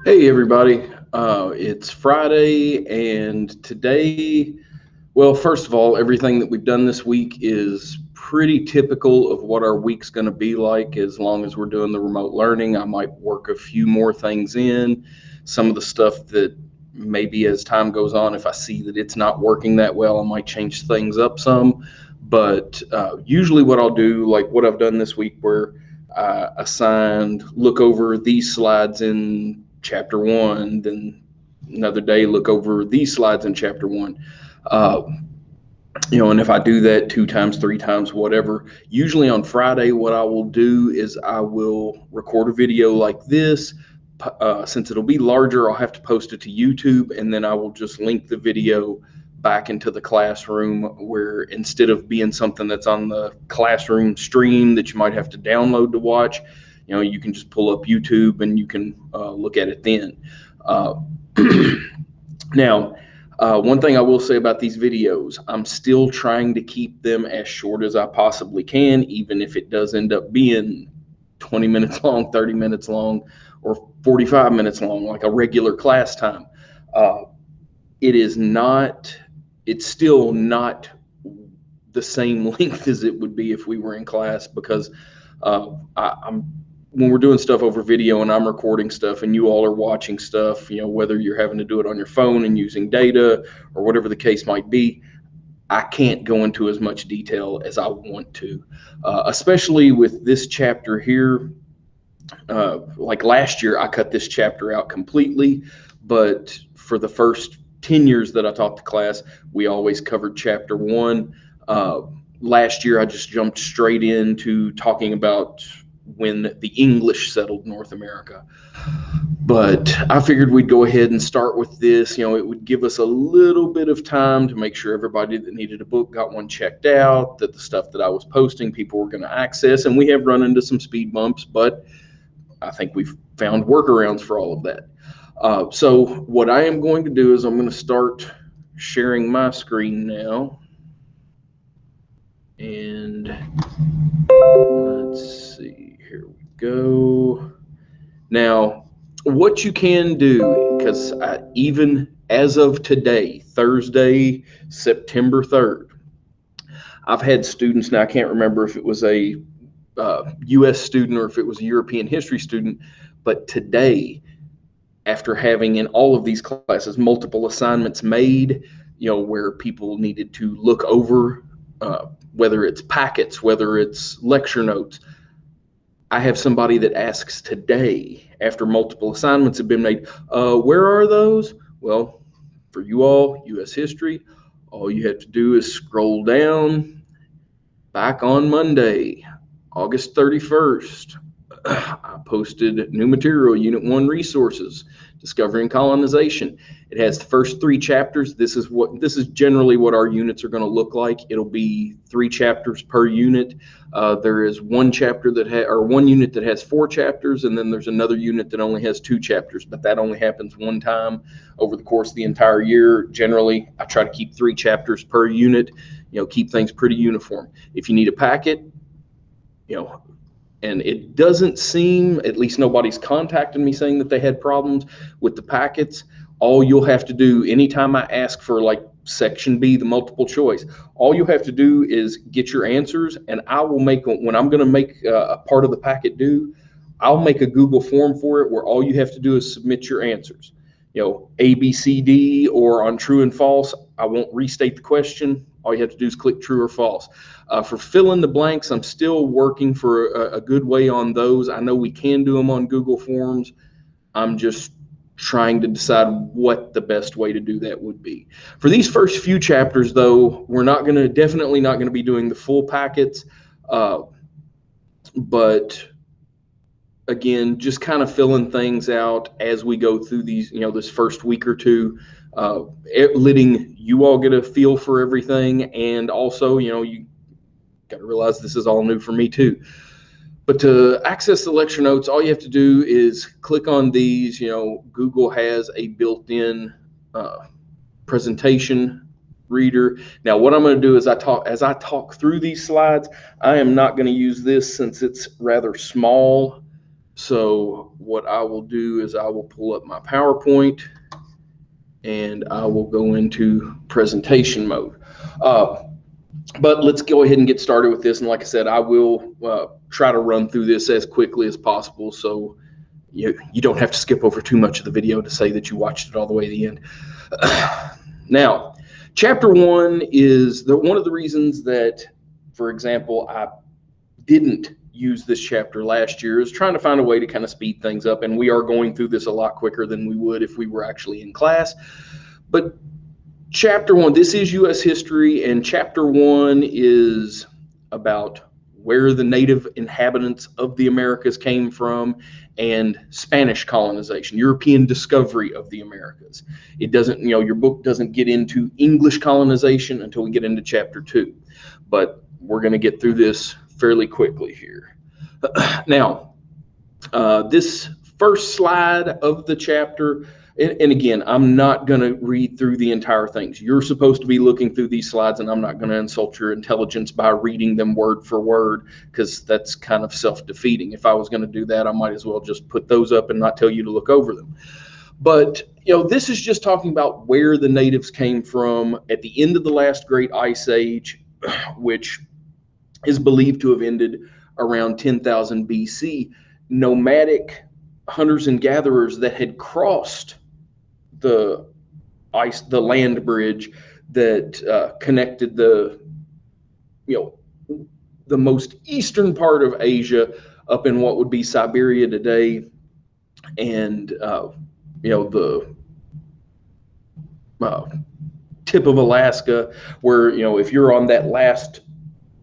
Hey everybody, it's Friday, and today, well, first of all, everything that we've done this week is pretty typical of what our week's going to be like as long as we're doing the remote learning. I might work a few more things in, some of the stuff that maybe as time goes on, if I see that it's not working that well, I might change things up some. But usually, what I'll do, like what I've done this week, where I assigned look over these slides in chapter one, then another day look over these slides in chapter one. Uh, and if I do that two times, three times, whatever, usually on Friday, what I will do is I will record a video like this. Since it'll be larger, I'll have to post it to YouTube, and then I will just link the video back into the classroom, where instead of being something that's on the classroom stream that you might have to download to watch, you can just pull up YouTube and you can look at it then. Uh, Now, one thing I will say about these videos, I'm still trying to keep them as short as I possibly can, even if it does end up being 20 minutes long, 30 minutes long, or 45 minutes long, like a regular class time. Uh, it is not, it's still not the same length as it would be if we were in class, because I'm when we're doing stuff over video and I'm recording stuff and you all are watching stuff, whether you're having to do it on your phone and using data or whatever the case might be, I can't go into as much detail as I want to, especially with this chapter here. Like last year, I cut this chapter out completely, but for the first 10 years that I taught the class, we always covered chapter one. Uh, Last year, I just jumped straight into talking about when the English settled North America. But I figured we'd go ahead and start with this. It would give us a little bit of time to make sure everybody that needed a book got one checked out, that the stuff that I was posting people were going to access. And we have run into some speed bumps, but I think we've found workarounds for all of that. So what I am going to do is I'm going to start sharing my screen now. And let's see, here we go. Now, what you can do, because even as of today, Thursday, September 3rd, I've had students, now I can't remember if it was a U.S. student or if it was a European history student, but today, after having in all of these classes multiple assignments made, where people needed to look over, whether it's packets, whether it's lecture notes, I have somebody that asks today, after multiple assignments have been made, where are those? Well, for you all, U.S. history, all you have to do is scroll down back on Monday, August 31st. I posted new material, Unit 1 resources, discovery and colonization. It has the first three chapters. This is generally what our units are going to look like. It'll be 3 chapters per unit. There is one chapter one unit that has 4 chapters, and then there's another unit that only has 2 chapters, but that only happens one time over the course of the entire year. Generally, I try to keep 3 chapters per unit, keep things pretty uniform. If you need a packet, and it doesn't seem, at least nobody's contacted me saying that they had problems with the packets. All you'll have to do, anytime I ask for like section B, the multiple choice, all you have to do is get your answers, and I will make, when I'm going to make a part of the packet due, I'll make a Google form for it where all you have to do is submit your answers. A, B, C, D, or on true and false. I won't restate the question. All you have to do is click true or false. For fill in the blanks, I'm still working for a good way on those. I know we can do them on Google Forms. I'm just trying to decide what the best way to do that would be. For these first few chapters, though, we're definitely not going to be doing the full packets. But again, just kind of filling things out as we go through these, this first week or two, letting you all get a feel for everything. And also, you got to realize this is all new for me too. But to access the lecture notes, all you have to do is click on these. Google has a built-in presentation reader. Now, what I'm going to do is as I talk through these slides, I am not going to use this since it's rather small. So what I will do is I will pull up my PowerPoint and I will go into presentation mode. But let's go ahead and get started with this. And like I said, I will try to run through this as quickly as possible, so you don't have to skip over too much of the video to say that you watched it all the way to the end. Now, chapter 1 is one of the reasons that, for example, I didn't use this chapter last year, is trying to find a way to kind of speed things up. And we are going through this a lot quicker than we would if we were actually in class. But chapter 1, this is U.S. history, and chapter 1 is about where the native inhabitants of the Americas came from and Spanish colonization, European discovery of the Americas. It doesn't, your book doesn't get into English colonization until we get into chapter 2. But we're going to get through this fairly quickly here. Now, this first slide of the chapter, and again, I'm not going to read through the entire things. You're supposed to be looking through these slides, and I'm not going to insult your intelligence by reading them word for word, because that's kind of self-defeating. If I was going to do that, I might as well just put those up and not tell you to look over them. But, this is just talking about where the natives came from at the end of the last great ice age, which is believed to have ended around 10,000 BC. Nomadic hunters and gatherers that had crossed the land bridge that connected the most eastern part of Asia up in what would be Siberia today, and the tip of Alaska, where if you're on that last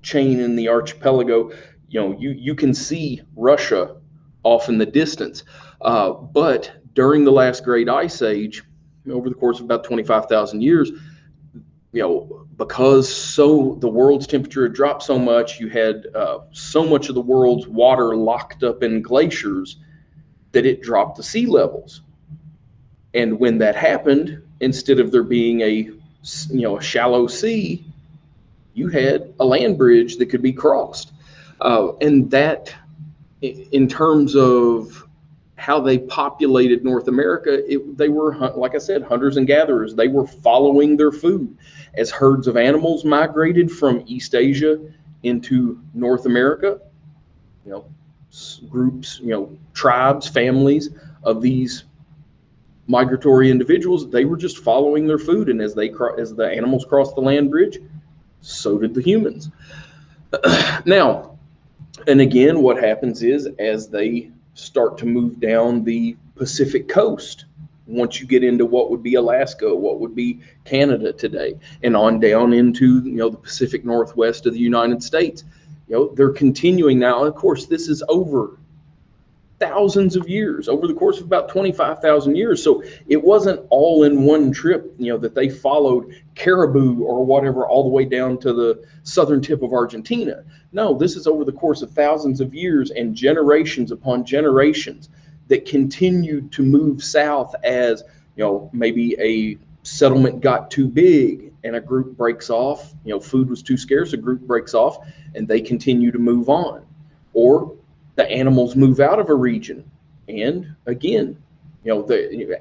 chain in the archipelago, you can see Russia off in the distance. But during the last great ice age, over the course of about 25,000 years, because the world's temperature had dropped so much, you had so much of the world's water locked up in glaciers that it dropped the sea levels. And when that happened, instead of there being a shallow sea, you had a land bridge that could be crossed. And that, in terms of how they populated North America, they were, like I said, hunters and gatherers. They were following their food. As herds of animals migrated from East Asia into North America, groups, tribes, families of these migratory individuals, they were just following their food. And as the animals crossed the land bridge, so did the humans. Now, and again, what happens is, as they start to move down the Pacific coast, once you get into what would be Alaska, what would be Canada today, and on down into the Pacific Northwest of the United States, they're continuing now. And of course, this is over thousands of years, over the course of about 25,000 years. So it wasn't all in one trip, that they followed caribou or whatever all the way down to the southern tip of Argentina. No, this is over the course of thousands of years and generations upon generations that continued to move south as, maybe a settlement got too big and a group breaks off, food was too scarce, a group breaks off and they continue to move on. Or the animals move out of a region, and again,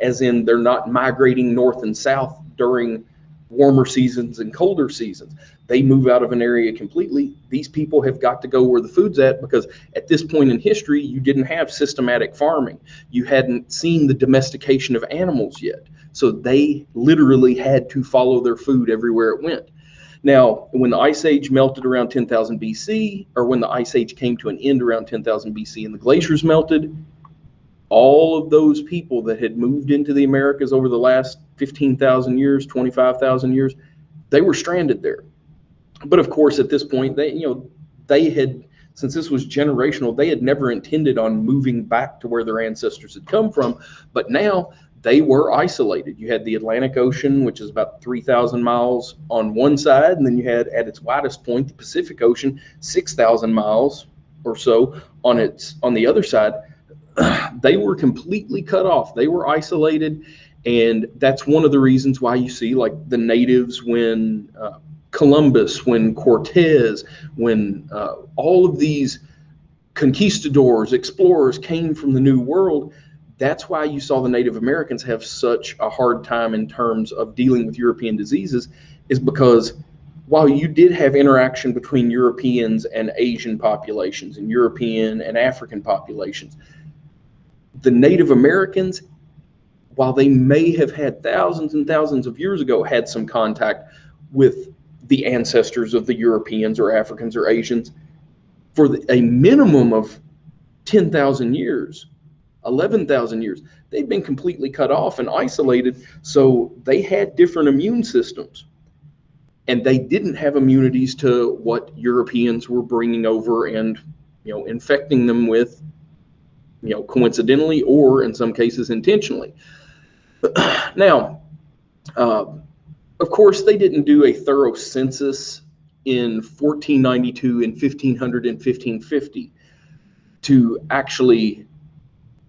as in they're not migrating north and south during warmer seasons and colder seasons. They move out of an area completely. These people have got to go where the food's at, because at this point in history, you didn't have systematic farming. You hadn't seen the domestication of animals yet. So they literally had to follow their food everywhere it went. Now, when the Ice Age melted around 10,000 BC, or when the Ice Age came to an end around 10,000 BC and the glaciers melted, all of those people that had moved into the Americas over the last 15,000 years, 25,000 years, they were stranded there. But of course, at this point, they had, since this was generational, they had never intended on moving back to where their ancestors had come from. But now they were isolated. You had the Atlantic Ocean, which is about 3,000 miles on one side, and then you had, at its widest point, the Pacific Ocean, 6,000 miles or so on the other side. They were completely cut off. They were isolated, and that's one of the reasons why you see, like, the natives when Columbus, when Cortez, when all of these conquistadors, explorers came from the New World. That's why you saw the Native Americans have such a hard time in terms of dealing with European diseases, is because while you did have interaction between Europeans and Asian populations and European and African populations, the Native Americans, while they may have had thousands and thousands of years ago had some contact with the ancestors of the Europeans or Africans or Asians, for a minimum of 10,000 years, 11,000 years, they'd been completely cut off and isolated. So they had different immune systems, and they didn't have immunities to what Europeans were bringing over and, infecting them with, coincidentally, or in some cases intentionally. Now, of course, they didn't do a thorough census in 1492 and 1500 and 1550 to actually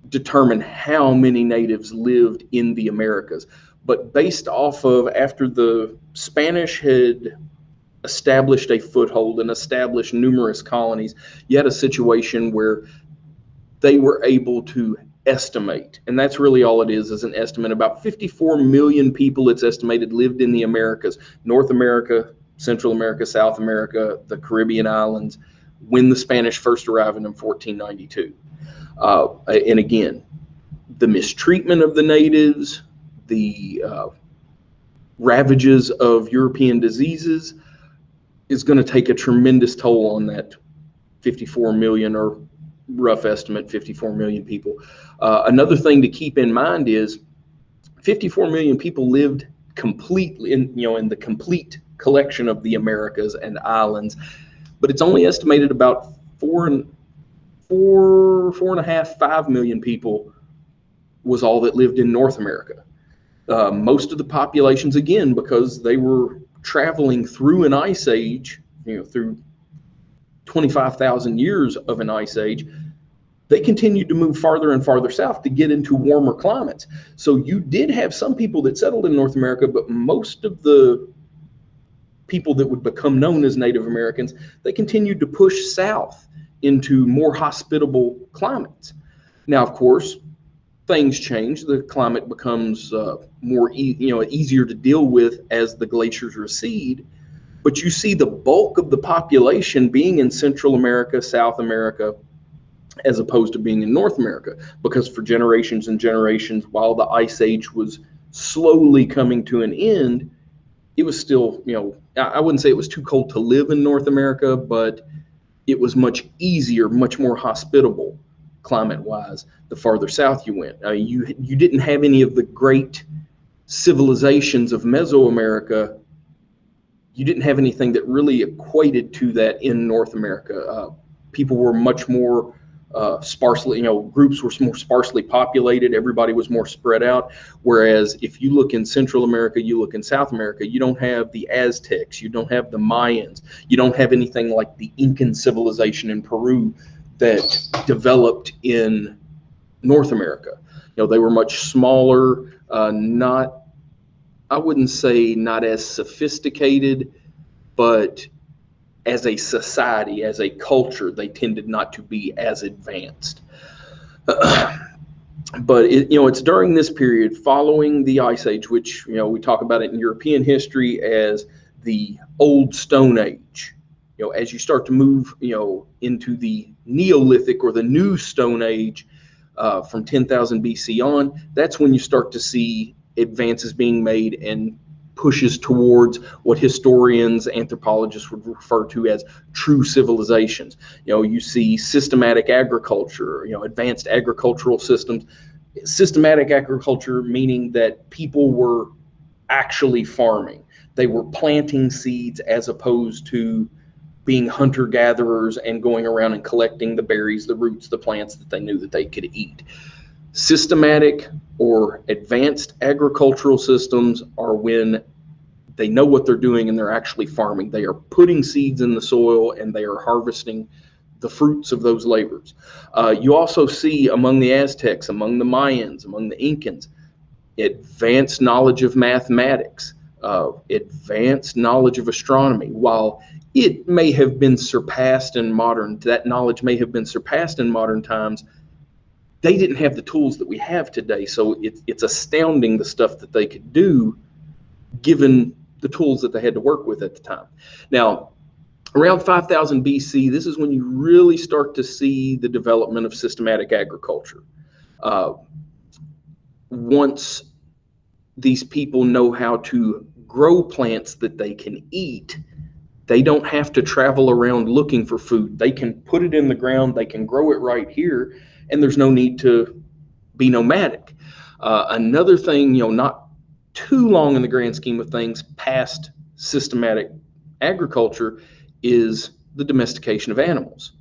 determine how many natives lived in the Americas. But based off of, after the Spanish had established a foothold and established numerous colonies, you had a situation where they were able to estimate, and that's really all it is an estimate. About 54 million people, it's estimated, lived in the Americas, North America, Central America, South America, the Caribbean islands, when the Spanish first arrived in 1492. And again, the mistreatment of the natives, the ravages of European diseases is going to take a tremendous toll on that 54 million, or rough estimate, 54 million people. Another thing to keep in mind is 54 million people lived completely in the complete collection of the Americas and islands, but it's only estimated about 4.5, 5 million people was all that lived in North America. Most of the populations, again, because they were traveling through an ice age, through 25,000 years of an ice age, they continued to move farther and farther south to get into warmer climates. So you did have some people that settled in North America, but most of the people that would become known as Native Americans, they continued to push south into more hospitable climates. Now, of course, things change. The climate becomes more easier to deal with as the glaciers recede. But you see the bulk of the population being in Central America, South America, as opposed to being in North America, because for generations and generations, while the Ice Age was slowly coming to an end, it was still, I wouldn't say it was too cold to live in North America, but it was much easier, much more hospitable climate-wise the farther south you went. You didn't have any of the great civilizations of Mesoamerica. You didn't have anything that really equated to that in North America. People were much more sparsely, groups were more sparsely populated. Everybody was more spread out. Whereas if you look in Central America, you look in South America, you don't have the Aztecs, you don't have the Mayans, you don't have anything like the Incan civilization in Peru that developed in North America. They were much smaller, I wouldn't say not as sophisticated, but as a society, as a culture, they tended not to be as advanced. But it's during this period following the Ice Age, which we talk about it in European history as the Old Stone Age. As you start to move into the Neolithic or the New Stone Age, from 10,000 BC on, that's when you start to see advances being made and pushes towards what historians, anthropologists would refer to as true civilizations. You see systematic agriculture, advanced agricultural systems. Systematic agriculture meaning that people were actually farming. They were planting seeds as opposed to being hunter-gatherers and going around and collecting the berries, the roots, the plants that they knew that they could eat. Systematic or advanced agricultural systems are when they know what they're doing and they're actually farming. They are putting seeds in the soil and they are harvesting the fruits of those labors. You also see among the Aztecs, among the Mayans, among the Incans, advanced knowledge of mathematics, advanced knowledge of astronomy, while it may have been surpassed in that knowledge may have been surpassed in modern times. They didn't have the tools that we have today. So it's astounding the stuff that they could do given the tools that they had to work with at the time. Now, around 5000 BC, this is when you really start to see the development of systematic agriculture. Once these people know how to grow plants that they can eat, they don't have to travel around looking for food. They can put it in the ground, they can grow it right here, and there's no need to be nomadic. Another thing, not too long in the grand scheme of things past systematic agriculture, is the domestication of animals.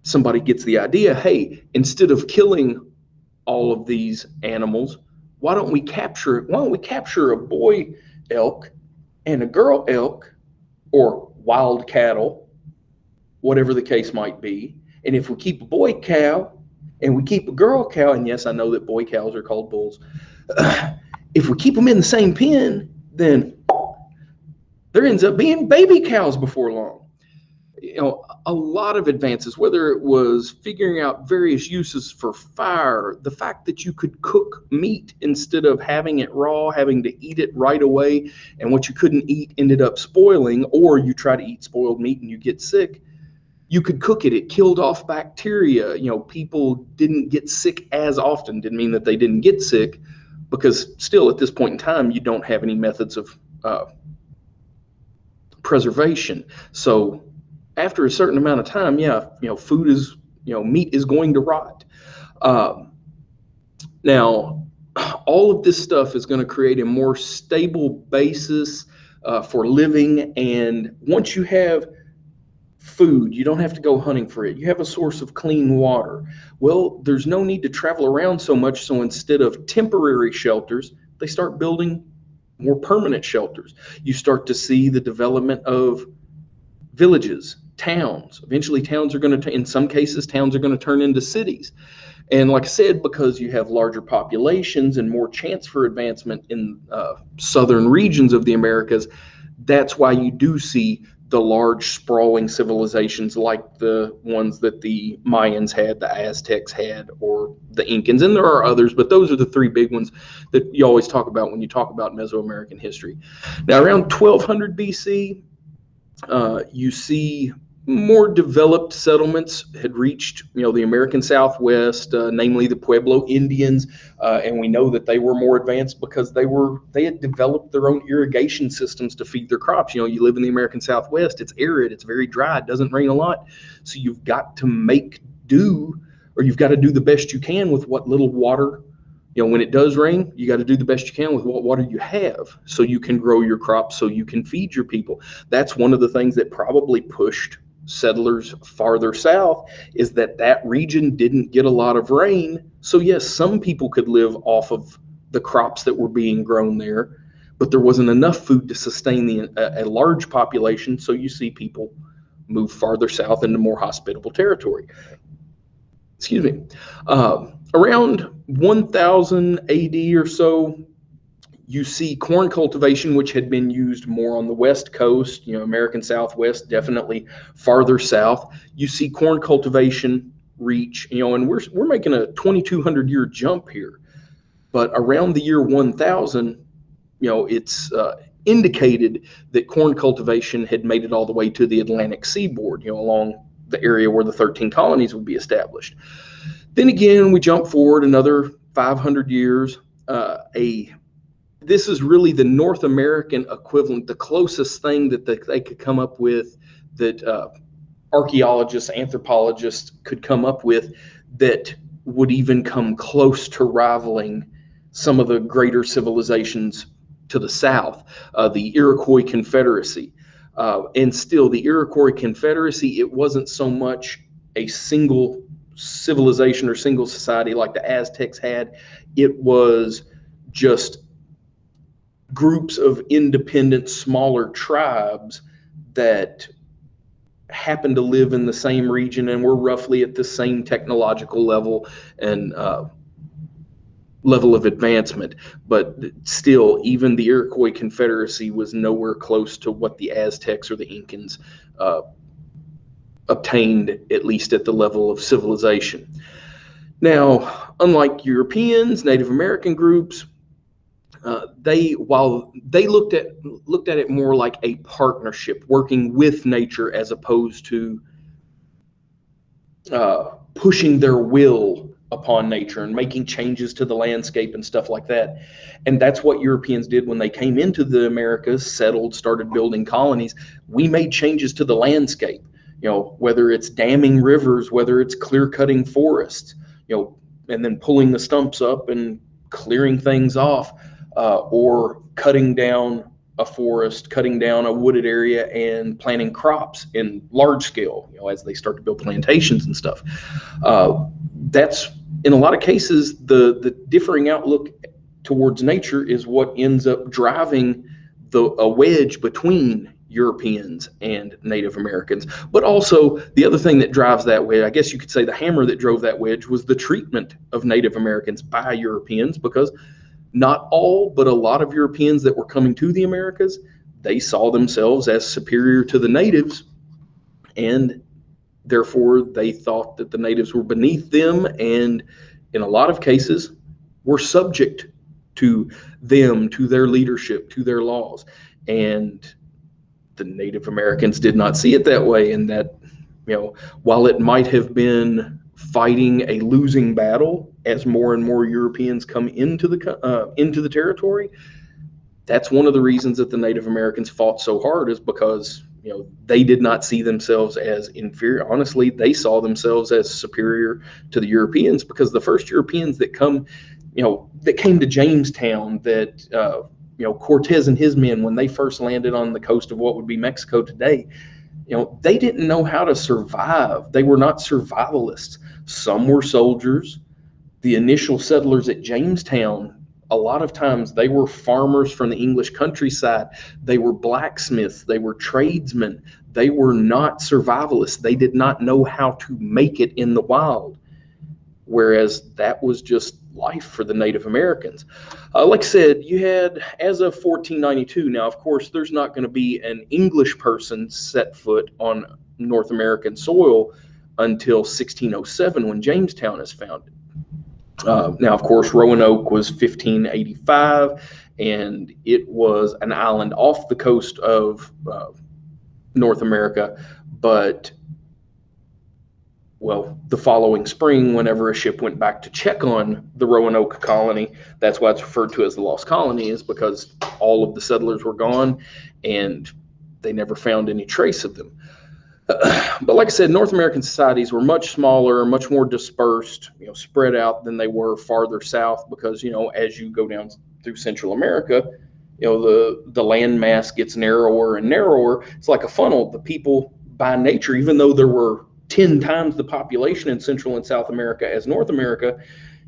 Somebody gets the idea, hey, instead of killing all of these animals, why don't we capture a boy elk and a girl elk, or wild cattle, whatever the case might be. And if we keep a boy cow and we keep a girl cow, and yes, I know that boy cows are called bulls, if we keep them in the same pen, then there ends up being baby cows before long. A lot of advances, whether it was figuring out various uses for fire, the fact that you could cook meat instead of having it raw, having to eat it right away, and what you couldn't eat ended up spoiling, or you try to eat spoiled meat and you get sick. You could cook it. It killed off bacteria. People didn't get sick as often. Didn't mean that they didn't get sick, because still at this point in time, you don't have any methods of preservation. So after a certain amount of time, food is, meat is going to rot. Now, all of this stuff is going to create a more stable basis for living. And once you have food, you don't have to go hunting for it. You have a source of clean water. Well, there's no need to travel around so much. So instead of temporary shelters, they start building more permanent shelters. You start to see the development of villages, towns. Eventually, towns are going to, in some cases, towns are going to turn into cities. And like I said, because you have larger populations and more chance for advancement in southern regions of the Americas, that's why you do see the large sprawling civilizations like the ones that the Mayans had, the Aztecs had, or the Incans. And there are others, but those are the three big ones that you always talk about when you talk about Mesoamerican history. Now, around 1200 BC, you see more developed settlements had reached, the American Southwest, namely the Pueblo Indians, and we know that they were more advanced because they had developed their own irrigation systems to feed their crops. You live in the American Southwest; it's arid, it's very dry, it doesn't rain a lot, so you've got to make do, or you've got to do the best you can with what little water. When it does rain, you got to do the best you can with what water you have, so you can grow your crops, so you can feed your people. That's one of the things that probably pushed settlers farther south, is that region didn't get a lot of rain. So yes, some people could live off of the crops that were being grown there, but there wasn't enough food to sustain a large population. So you see people move farther south into more hospitable territory. Excuse me. Around 1000 AD or so, you see corn cultivation, which had been used more on the West Coast, American Southwest, definitely farther south. You see corn cultivation reach, and we're making a 2200 year jump here. But around the year 1000, it's indicated that corn cultivation had made it all the way to the Atlantic seaboard, along the area where the 13 colonies would be established. Then again, we jump forward another 500 years. This is really the North American equivalent, the closest thing that they could come up with, that archaeologists, anthropologists could come up with, that would even come close to rivaling some of the greater civilizations to the south, the Iroquois Confederacy. And still, the Iroquois Confederacy, it wasn't so much a single civilization or single society like the Aztecs had. It was just groups of independent, smaller tribes that happen to live in the same region and were roughly at the same technological level and level of advancement, but still, even the Iroquois Confederacy was nowhere close to what the Aztecs or the Incans obtained, at least at the level of civilization. Now, unlike Europeans, Native American groups, while they looked at it more like a partnership, working with nature as opposed to pushing their will upon nature and making changes to the landscape and stuff like that. And that's what Europeans did when they came into the Americas, settled, started building colonies. We made changes to the landscape, whether it's damming rivers, whether it's clear cutting forests, and then pulling the stumps up and clearing things off, or cutting down a forest, cutting down a wooded area and planting crops in large scale, as they start to build plantations and stuff. That's, in a lot of cases, the differing outlook towards nature is what ends up driving a wedge between Europeans and Native Americans. But also, the other thing that drives that wedge, I guess you could say the hammer that drove that wedge, was the treatment of Native Americans by Europeans, because not all, but a lot of Europeans that were coming to the Americas, they saw themselves as superior to the natives, and therefore they thought that the natives were beneath them, and in a lot of cases were subject to them, to their leadership, to their laws. And the Native Americans did not see it that way, and that, while it might have been fighting a losing battle as more and more Europeans come into the territory, that's one of the reasons that the Native Americans fought so hard, is because they did not see themselves as inferior. Honestly, they saw themselves as superior to the Europeans, because the first Europeans that came to Jamestown, that Cortez and his men, when they first landed on the coast of what would be Mexico today, they didn't know how to survive. They were not survivalists. Some were soldiers. The initial settlers at Jamestown, a lot of times they were farmers from the English countryside. They were blacksmiths. They were tradesmen. They were not survivalists. They did not know how to make it in the wild, whereas that was just life for the Native Americans. Like I said, you had, as of 1492, now, of course, there's not going to be an English person set foot on North American soil until 1607, when Jamestown is founded. Now, of course, Roanoke was 1585, and it was an island off the coast of North America. But, well, the following spring, whenever a ship went back to check on the Roanoke colony, that's why it's referred to as the Lost Colony, is because all of the settlers were gone and they never found any trace of them. But like I said, North American societies were much smaller, much more dispersed, spread out than they were farther south, because, as you go down through Central America, the land mass gets narrower and narrower. It's like a funnel. The people by nature, even though there were 10 times the population in Central and South America as North America,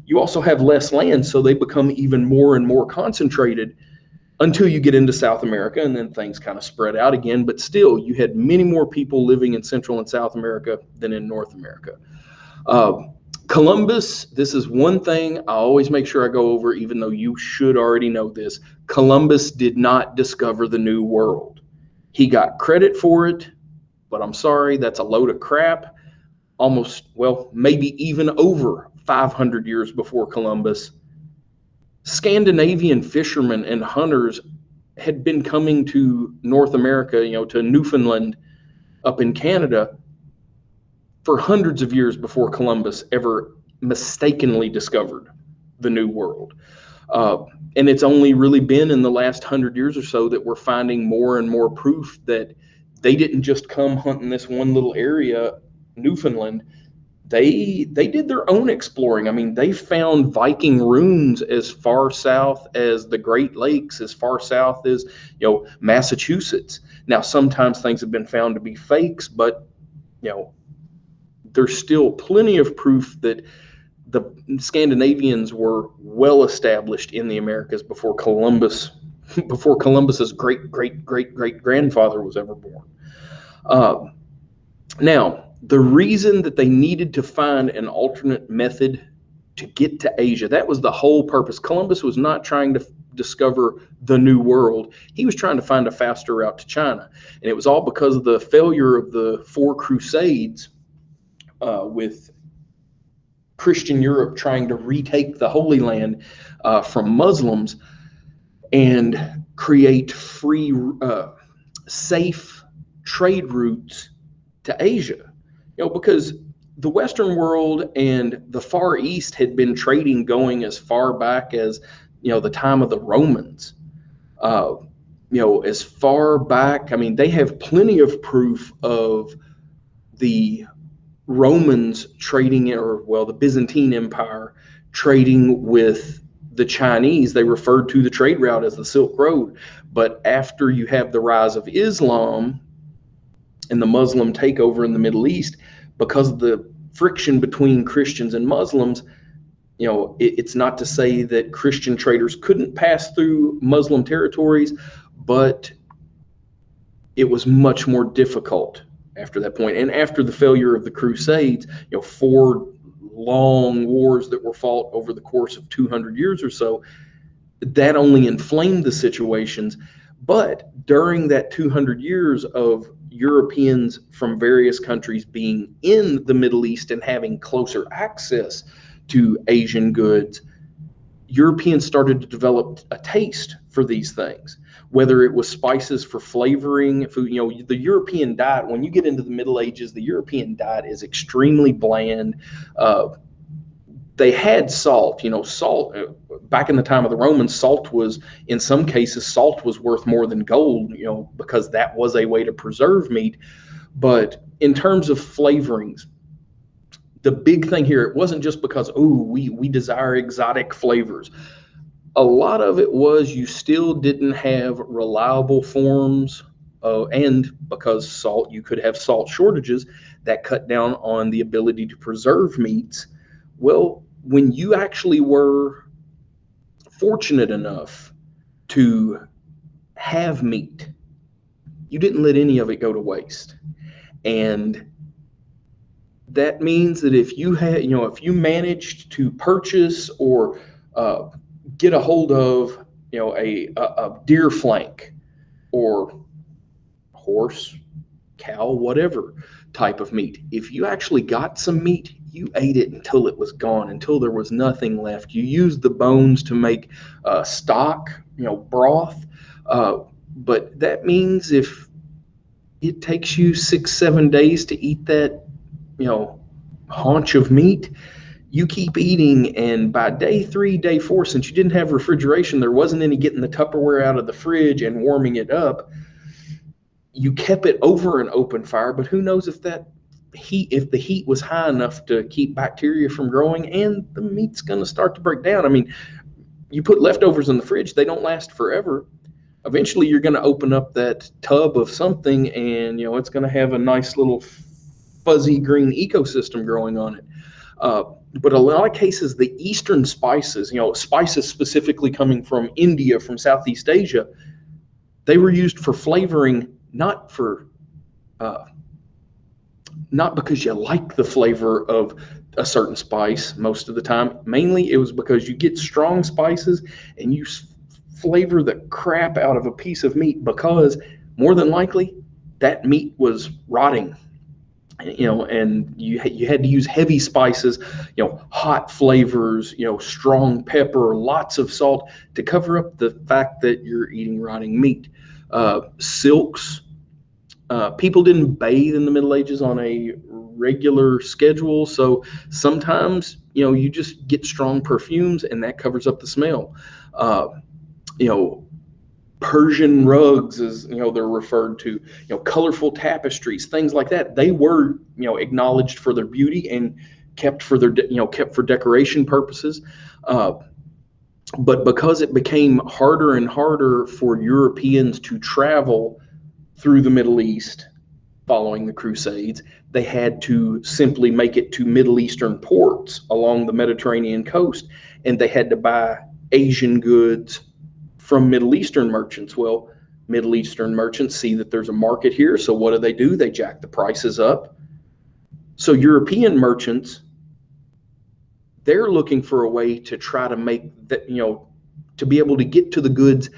you also have less land, so they become even more and more concentrated until you get into South America, and then things kind of spread out again. But still, you had many more people living in Central and South America than in North America. Columbus, this is one thing I always make sure I go over, even though you should already know this. Columbus did not discover the New World. He got credit for it, but I'm sorry, that's a load of crap. Almost, well, maybe even over 500 years before Columbus, Scandinavian fishermen and hunters had been coming to North America, to Newfoundland up in Canada, for hundreds of years before Columbus ever mistakenly discovered the New World. And it's only really been in the last 100 years or so that we're finding more and more proof that they didn't just come hunting this one little area, Newfoundland. They did their own exploring. I mean, they found Viking ruins as far south as the Great Lakes, as far south as, Massachusetts. Now, sometimes things have been found to be fakes, but, there's still plenty of proof that the Scandinavians were well established in the Americas before Columbus's great grandfather was ever born. Now, the reason that they needed to find an alternate method to get to Asia. That was the whole purpose. Columbus was not trying to discover the new world. He was trying to find a faster route to China. And it was all because of the failure of the four crusades, with Christian Europe trying to retake the Holy Land from Muslims and create free, safe trade routes to Asia. Because the Western world and the Far East had been trading going as far back as, the time of the Romans. As far back, they have plenty of proof of the Romans trading, the Byzantine Empire trading with the Chinese. They referred to the trade route as the Silk Road. But after you have the rise of Islam and the Muslim takeover in the Middle East, because of the friction between Christians and Muslims, it's not to say that Christian traders couldn't pass through Muslim territories, but it was much more difficult after that point. And after the failure of the Crusades, 4 long wars that were fought over the course of 200 years or so, that only inflamed the situations. But during that 200 years of Europeans from various countries being in the Middle East and having closer access to Asian goods, Europeans started to develop a taste for these things, whether it was spices for flavoring food. The European diet, when you get into the Middle Ages, the European diet is extremely bland. They had salt. Salt, back in the time of the Romans, in some cases, salt was worth more than gold, because that was a way to preserve meat. But in terms of flavorings, the big thing here, it wasn't just because, we desire exotic flavors. A lot of it was you still didn't have reliable forms, and because salt, you could have salt shortages that cut down on the ability to preserve meats. Well, when you actually were fortunate enough to have meat, you didn't let any of it go to waste. And that means that if you managed to purchase or get a hold of, a deer flank or horse, cow, whatever type of meat, if you actually got some meat, you ate it until it was gone, until there was nothing left. You used the bones to make stock, broth. But that means if it takes you 6-7 days to eat that, haunch of meat, you keep eating, and by day 3, day 4, since you didn't have refrigeration, there wasn't any getting the Tupperware out of the fridge and warming it up. You kept it over an open fire, but who knows if the heat was high enough to keep bacteria from growing, and the meat's going to start to break down. You put leftovers in the fridge, they don't last forever. Eventually, you're going to open up that tub of something, and it's going to have a nice little fuzzy green ecosystem growing on it. But in a lot of cases, the Eastern spices, spices specifically coming from India, from Southeast Asia, they were used for flavoring, not because you like the flavor of a certain spice most of the time. Mainly, it was because you get strong spices and you flavor the crap out of a piece of meat, because more than likely that meat was rotting. And you had to use heavy spices, hot flavors, strong pepper, lots of salt to cover up the fact that you're eating rotting meat. Silks. People didn't bathe in the Middle Ages on a regular schedule, so sometimes, you just get strong perfumes, and that covers up the smell. Persian rugs, as they're referred to, colorful tapestries, things like that. They were, acknowledged for their beauty and kept for decoration purposes. But because it became harder and harder for Europeans to travel through the Middle East following the Crusades, they had to simply make it to Middle Eastern ports along the Mediterranean coast, and they had to buy Asian goods from Middle Eastern merchants. Well, Middle Eastern merchants see that there's a market here, so what do? They jack the prices up. So European merchants they're looking for a way to try to make that, to be able to get to the goods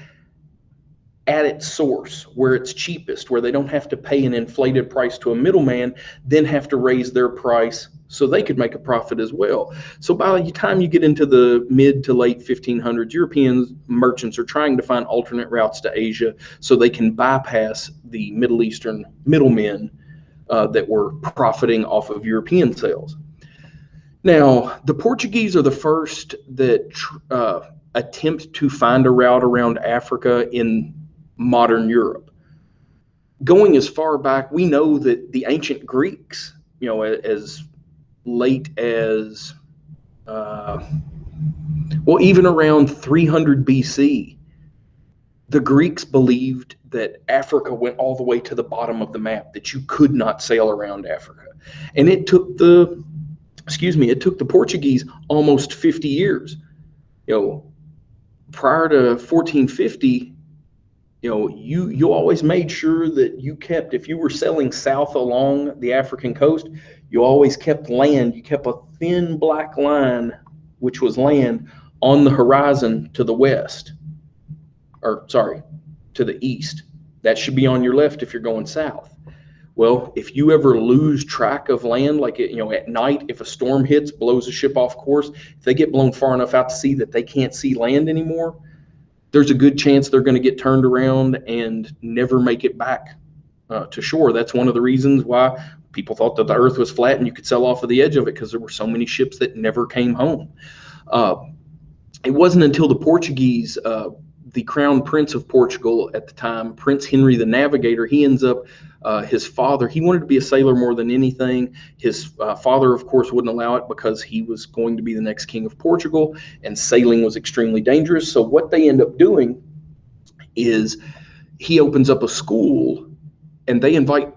at its source, where it's cheapest, where they don't have to pay an inflated price to a middleman, then have to raise their price so they could make a profit as well. So by the time you get into the mid to late 1500s, European merchants are trying to find alternate routes to Asia so they can bypass the Middle Eastern middlemen that were profiting off of European sales. Now, the Portuguese are the first that attempt to find a route around Africa in modern Europe. Going as far back, we know that the ancient Greeks, as late as, even around 300 BC, the Greeks believed that Africa went all the way to the bottom of the map, that you could not sail around Africa. And it took the Portuguese almost 50 years. Prior to 1450, you always made sure that you kept, if you were sailing south along the African coast, you always kept land. You kept a thin black line, which was land, on the horizon to the west, to the east. That should be on your left if you're going south. Well, if you ever lose track of land, like at night, if a storm hits, blows a ship off course, if they get blown far enough out to sea that they can't see land anymore, there's a good chance they're going to get turned around and never make it back to shore. That's one of the reasons why people thought that the earth was flat and you could sail off of the edge of it, because there were so many ships that never came home. It wasn't until the Portuguese, the Crown Prince of Portugal at the time, Prince Henry the Navigator, he ends up, his father, he wanted to be a sailor more than anything. His father, of course, wouldn't allow it because he was going to be the next king of Portugal, and sailing was extremely dangerous. So what they end up doing is he opens up a school, and they invite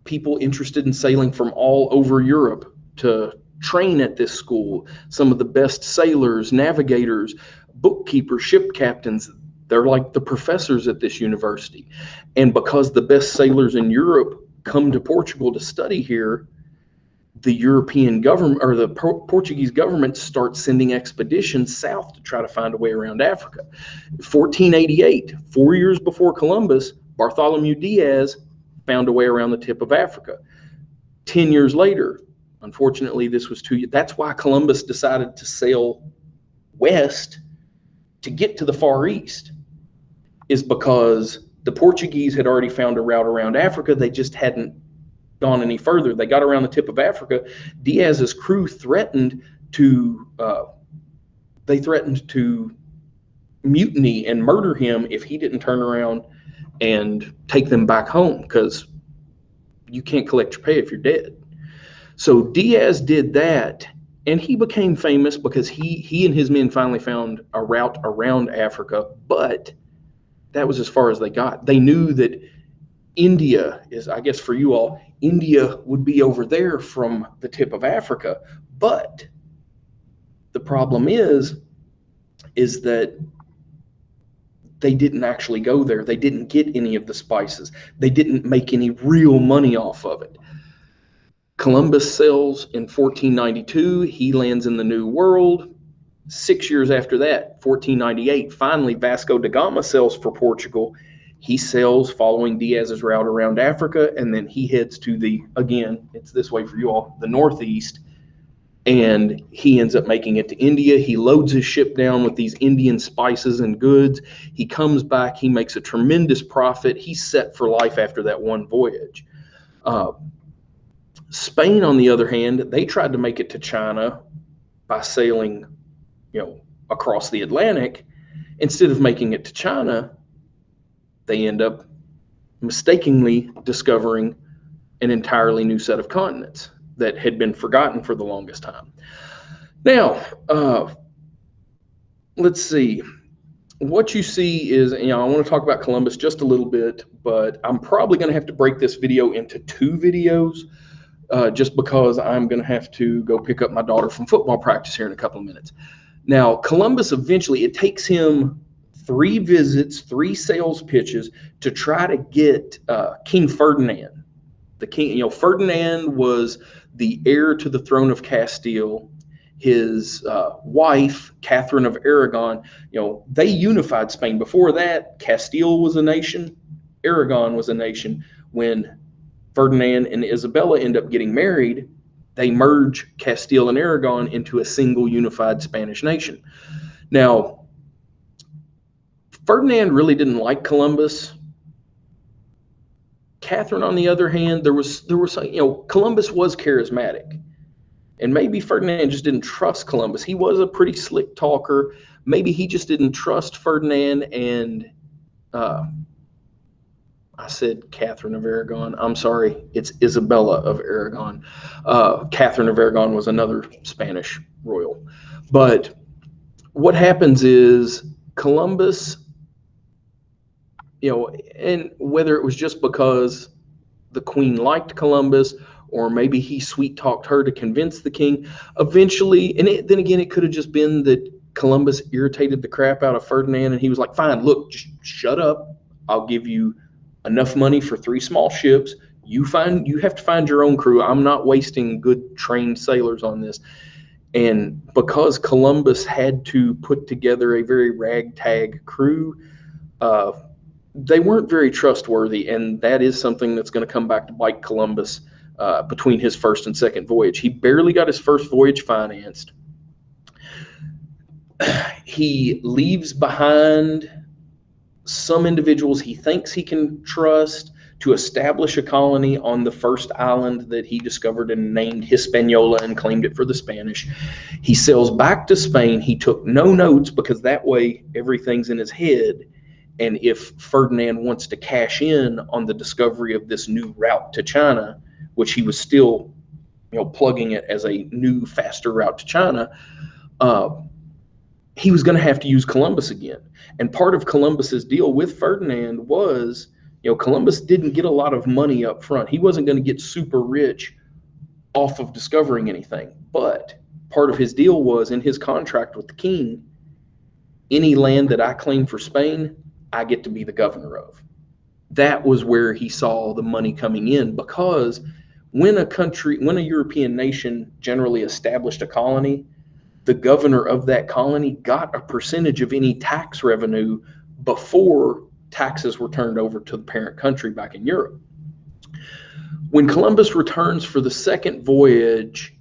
people interested in sailing from all over Europe to train at this school. Some of the best sailors, navigators, bookkeepers, ship captains, they're like the professors at this university. And because the best sailors in Europe come to Portugal to study here, the European government, or the Portuguese government, starts sending expeditions south to try to find a way around Africa. 1488, 4 years before Columbus, Bartholomew Diaz found a way around the tip of Africa. 10 years later, unfortunately, this was that's why Columbus decided to sail west to get to the Far East, is because the Portuguese had already found a route around Africa. They just hadn't gone any further. They got around the tip of Africa. Diaz's crew threatened to mutiny and murder him if he didn't turn around and take them back home, because you can't collect your pay if you're dead. So Diaz did that, and he became famous because he and his men finally found a route around Africa, but that was as far as they got. They knew that India is, I guess for you all, India would be over there from the tip of Africa. But the problem is that they didn't actually go there. They didn't get any of the spices. They didn't make any real money off of it. Columbus sails in 1492. He lands in the New World. 6 years after that, 1498, finally Vasco da Gama sails for Portugal. He sails following Diaz's route around Africa, and then he heads to again, it's this way for you all, the northeast, and he ends up making it to India. He loads his ship down with these Indian spices and goods. He comes back. He makes a tremendous profit. He's set for life after that one voyage. Spain, on the other hand, they tried to make it to China by sailing across the Atlantic. Instead of making it to China, they end up mistakenly discovering an entirely new set of continents that had been forgotten for the longest time. Now, let's see. What you see is, I want to talk about Columbus just a little bit, but I'm probably going to have to break this video into 2 videos just because I'm going to have to go pick up my daughter from football practice here in a couple of minutes. Now, Columbus eventually, it takes him 3 visits, 3 sales pitches to try to get King Ferdinand. The king, Ferdinand was the heir to the throne of Castile. his wife, Catherine of Aragon, they unified Spain. Before that, Castile was a nation, Aragon was a nation. When Ferdinand and Isabella end up getting married, they merge Castile and Aragon into a single unified Spanish nation. Now, Ferdinand really didn't like Columbus. Catherine, on the other hand, there was Columbus was charismatic. And maybe Ferdinand just didn't trust Columbus. He was a pretty slick talker. Maybe he just didn't trust Ferdinand. And I said Catherine of Aragon. I'm sorry, it's Isabella of Aragon. Catherine of Aragon was another Spanish royal. But what happens is Columbus, and whether it was just because the queen liked Columbus, or maybe he sweet-talked her to convince the king, eventually, and then again, it could have just been that Columbus irritated the crap out of Ferdinand, and he was like, fine, look, just shut up. I'll give you enough money for 3 small ships. You have to find your own crew. I'm not wasting good trained sailors on this. And because Columbus had to put together a very ragtag crew, they weren't very trustworthy, and that is something that's going to come back to bite Columbus between his first and second voyage. He barely got his first voyage financed. He leaves behind some individuals he thinks he can trust to establish a colony on the first island that he discovered and named Hispaniola and claimed it for the Spanish. He sails back to Spain. He took no notes because that way everything's in his head. And if Ferdinand wants to cash in on the discovery of this new route to China, which he was still, plugging it as a new, faster route to China, he was going to have to use Columbus again. And part of Columbus's deal with Ferdinand was, Columbus didn't get a lot of money up front. He wasn't going to get super rich off of discovering anything. But part of his deal was, in his contract with the king, any land that I claim for Spain, I get to be the governor of. That was where he saw the money coming in, because when a European nation generally established a colony, the governor of that colony got a percentage of any tax revenue before taxes were turned over to the parent country back in Europe. When Columbus returns for the second voyage,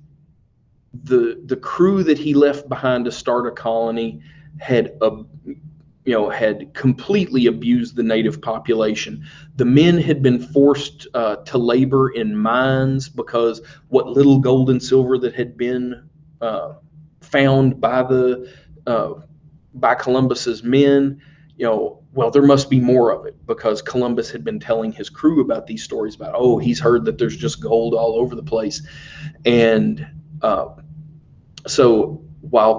the crew that he left behind to start a colony had completely abused the native population. The men had been forced to labor in mines because what little gold and silver that had been found by Columbus's men, there must be more of it, because Columbus had been telling his crew about these stories about, he's heard that there's just gold all over the place. And so while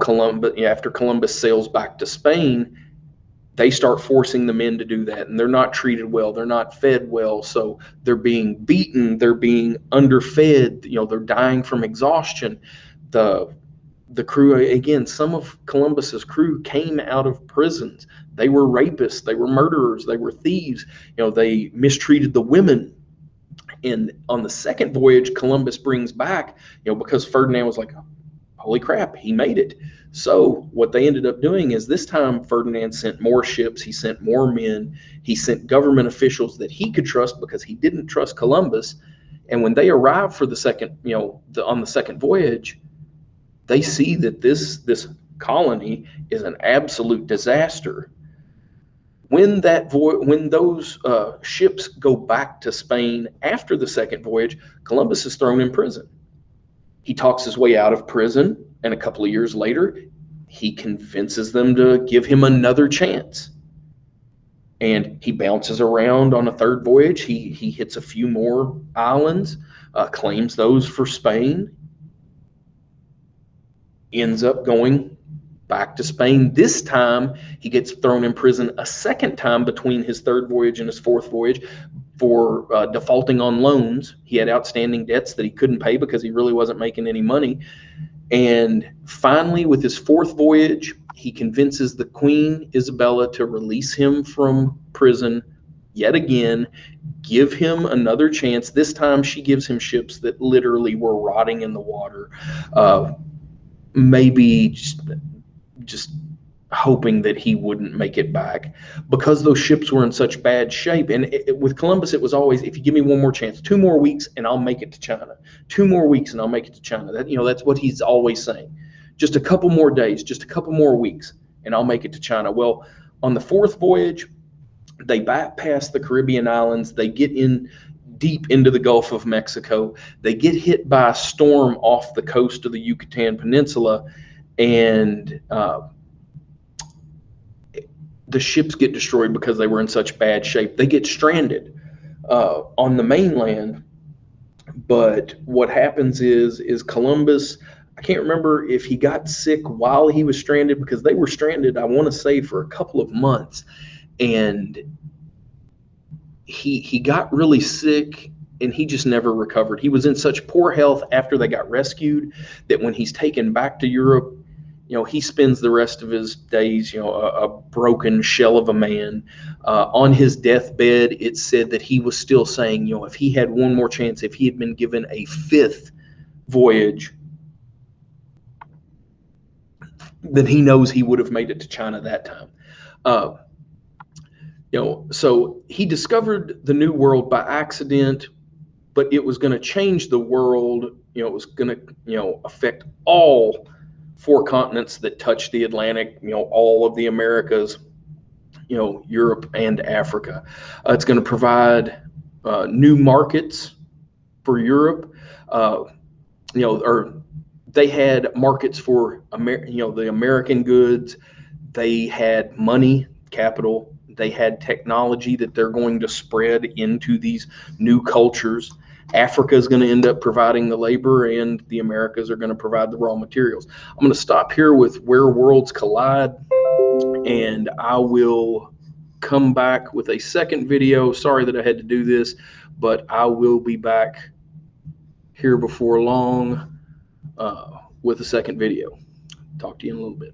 after Columbus sails back to Spain, they start forcing the men to do that, and they're not treated well. They're not fed well. So they're being beaten. They're being underfed. They're dying from exhaustion. The crew, again, some of Columbus's crew came out of prisons. They were rapists. They were murderers. They were thieves. They mistreated the women. And on the second voyage, Columbus brings back, because Ferdinand was like, holy crap, he made it. So what they ended up doing is, this time Ferdinand sent more ships. He sent more men. He sent government officials that he could trust, because he didn't trust Columbus. And when they arrive for the second, on the second voyage, they see that this colony is an absolute disaster. When those ships go back to Spain after the second voyage, Columbus is thrown in prison. He talks his way out of prison, and a couple of years later, he convinces them to give him another chance. And he bounces around on a third voyage. He hits a few more islands, claims those for Spain, ends up going back to Spain. This time, he gets thrown in prison a second time between his third voyage and his fourth voyage for defaulting on loans. He had outstanding debts that he couldn't pay because he really wasn't making any money. And finally, with his fourth voyage, he convinces the Queen Isabella to release him from prison yet again, give him another chance. This time she gives him ships that literally were rotting in the water. maybe just hoping that he wouldn't make it back, because those ships were in such bad shape. And with Columbus, it was always, if you give me one more chance, 2 more weeks and I'll make it to China. 2 more weeks and I'll make it to China. That's what he's always saying. Just a couple more days, just a couple more weeks, and I'll make it to China. Well, on the 4th voyage, they bypass the Caribbean islands. They get in deep into the Gulf of Mexico. They get hit by a storm off the coast of the Yucatan Peninsula, and the ships get destroyed because they were in such bad shape. They get stranded on the mainland. But what happens is Columbus, I can't remember if he got sick while he was stranded, because they were stranded, I want to say, for a couple of months. And he got really sick, and he just never recovered. He was in such poor health after they got rescued that when he's taken back to Europe, he spends the rest of his days, a broken shell of a man. On his deathbed, it said that he was still saying, if he had one more chance, if he had been given a 5th voyage, then he knows he would have made it to China that time. So he discovered the New World by accident, but it was going to change the world. It was going to, affect all 4 continents that touch the Atlantic, all of the Americas, Europe and Africa. It's going to provide new markets for Europe. Or they had markets for the American goods. They had money, capital. They had technology that they're going to spread into these new cultures. Africa is going to end up providing the labor, and the Americas are going to provide the raw materials. I'm going to stop here with Where Worlds Collide, and I will come back with a second video. Sorry that I had to do this, but I will be back here before long with a second video. Talk to you in a little bit.